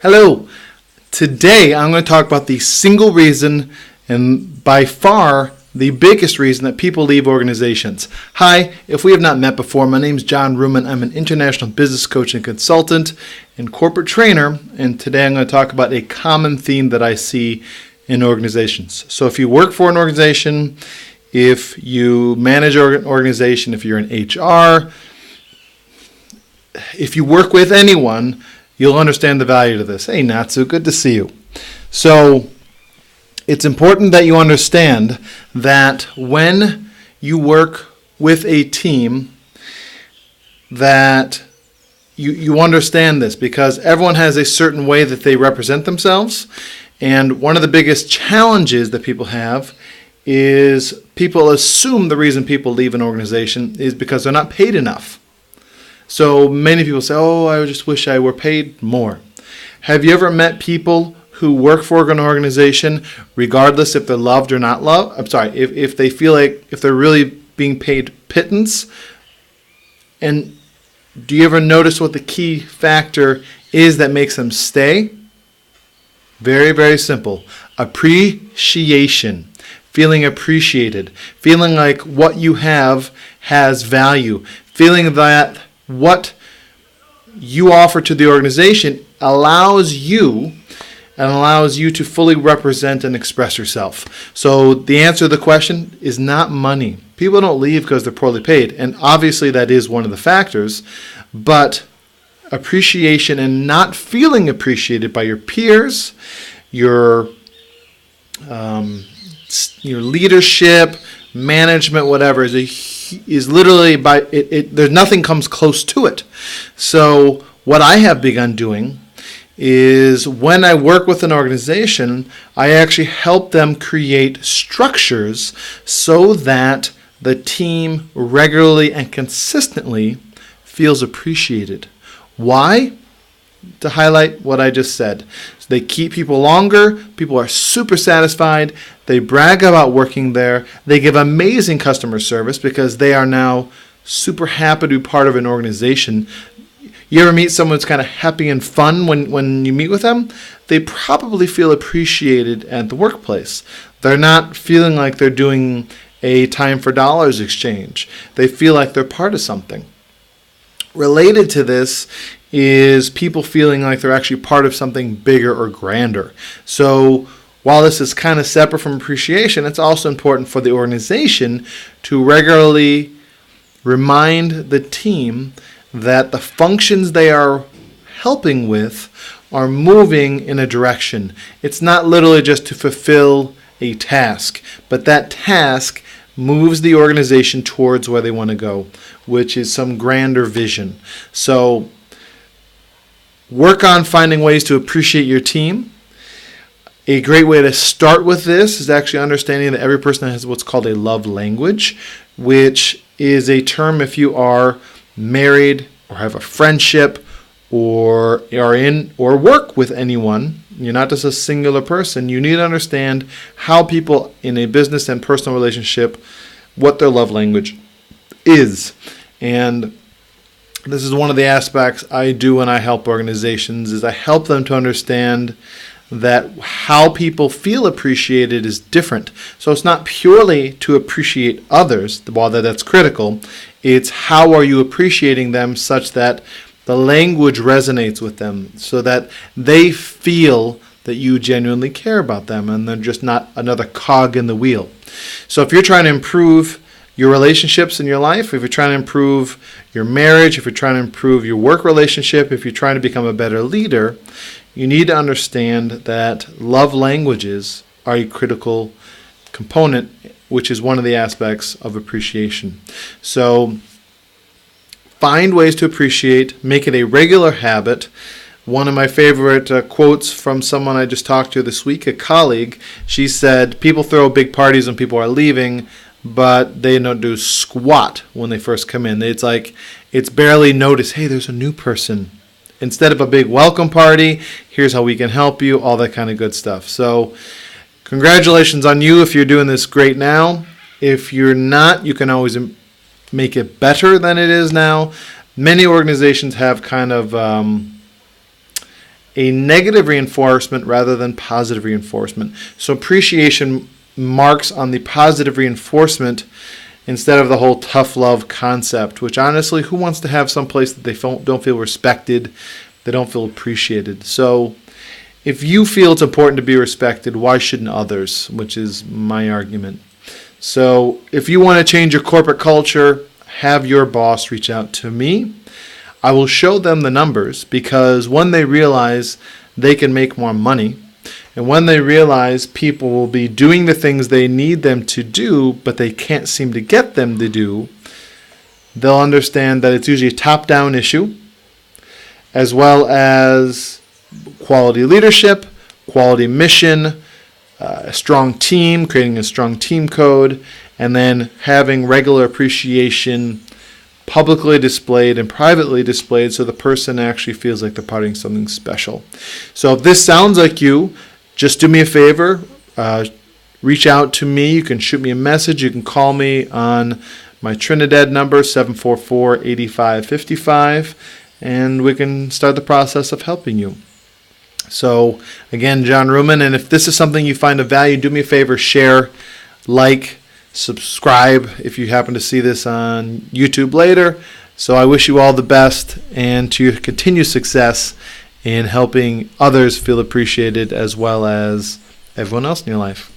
Hello. Today I'm going to talk about the single reason and by far the biggest reason that people leave organizations. Hi, if we have not met before, my name is John Ruman. I'm an international business coach and consultant and corporate trainer, and today I'm going to talk about a common theme that I see in organizations. So if you work for an organization, if you manage an organization, if you're in HR, if you work with anyone, you'll understand the value of this. Hey, Natsu, good to see you. So it's important that you understand that when you work with a team, that you understand this, because everyone has a certain way that they represent themselves. And one of the biggest challenges that people have is people assume the reason people leave an organization is because they're not paid enough. So many people say, oh, I just wish I were paid more. Have you ever met people who work for an organization, regardless if they're loved or not loved? If they feel like if they're really being paid pittance? And do you ever notice what the key factor is that makes them stay? Very, very simple. Appreciation. Feeling appreciated. Feeling like what you have has value. Feeling that what you offer to the organization allows you to fully represent and express yourself. So the answer to the question is not money. People don't leave because they're poorly paid, and obviously that is one of the factors, but appreciation and not feeling appreciated by your peers, your leadership, management, whatever, is literally there's nothing comes close to it. So what I have begun doing is when I work with an organization, I actually help them create structures so that the team regularly and consistently feels appreciated. Why? To highlight what I just said. So they keep people longer, people are super satisfied, they brag about working there, they give amazing customer service because they are now super happy to be part of an organization. You ever meet someone who's kind of happy and fun when you meet with them? They probably feel appreciated at the workplace. They're not feeling like they're doing a time for dollars exchange. They feel like they're part of something. Related to this is people feeling like they're actually part of something bigger or grander. So while this is kind of separate from appreciation, it's also important for the organization to regularly remind the team that the functions they are helping with are moving in a direction. It's not literally just to fulfill a task, but that task moves the organization towards where they want to go, which is some grander vision. So work on finding ways to appreciate your team. A great way to start with this is actually understanding that every person has what's called a love language, which is a term if you are married or have a friendship or are in or work with anyone. You're not just a singular person. You need to understand how people in a business and personal relationship, what their love language is. And this is one of the aspects I do when I help organizations, is I help them to understand that how people feel appreciated is different. So it's not purely to appreciate others, while that's critical. It's how are you appreciating them such that the language resonates with them, so that they feel that you genuinely care about them and they're just not another cog in the wheel. So if you're trying to improve your relationships in your life, if you're trying to improve your marriage, if you're trying to improve your work relationship, if you're trying to become a better leader, you need to understand that love languages are a critical component, which is one of the aspects of appreciation. So find ways to appreciate, make it a regular habit. One of my favorite quotes from someone I just talked to this week, a colleague, she said, people throw big parties when people are leaving, but they don't do squat when they first come in. It's like, it's barely noticed, hey, there's a new person. Instead of a big welcome party, here's how we can help you, all that kind of good stuff. So congratulations on you if you're doing this great now. If you're not, you can always make it better than it is now. Many organizations have kind of a negative reinforcement rather than positive reinforcement. So appreciation marks on the positive reinforcement instead of the whole tough love concept, which honestly, who wants to have some place that they don't feel respected, they don't feel appreciated? So if you feel it's important to be respected, why shouldn't others, which is my argument. So if you want to change your corporate culture, have your boss reach out to me. I will show them the numbers, because when they realize they can make more money, and when they realize people will be doing the things they need them to do, but they can't seem to get them to do, they'll understand that it's usually a top-down issue, as well as quality leadership, quality mission, a strong team, creating a strong team code, and then having regular appreciation publicly displayed and privately displayed so the person actually feels like they're part of something special. So if this sounds like you, just do me a favor, reach out to me. You can shoot me a message. You can call me on my Trinidad number, 744-8555, and we can start the process of helping you. So again, John Ruman, and if this is something you find of value, do me a favor, share, like, subscribe if you happen to see this on YouTube later. So I wish you all the best and to your continued success in helping others feel appreciated as well as everyone else in your life.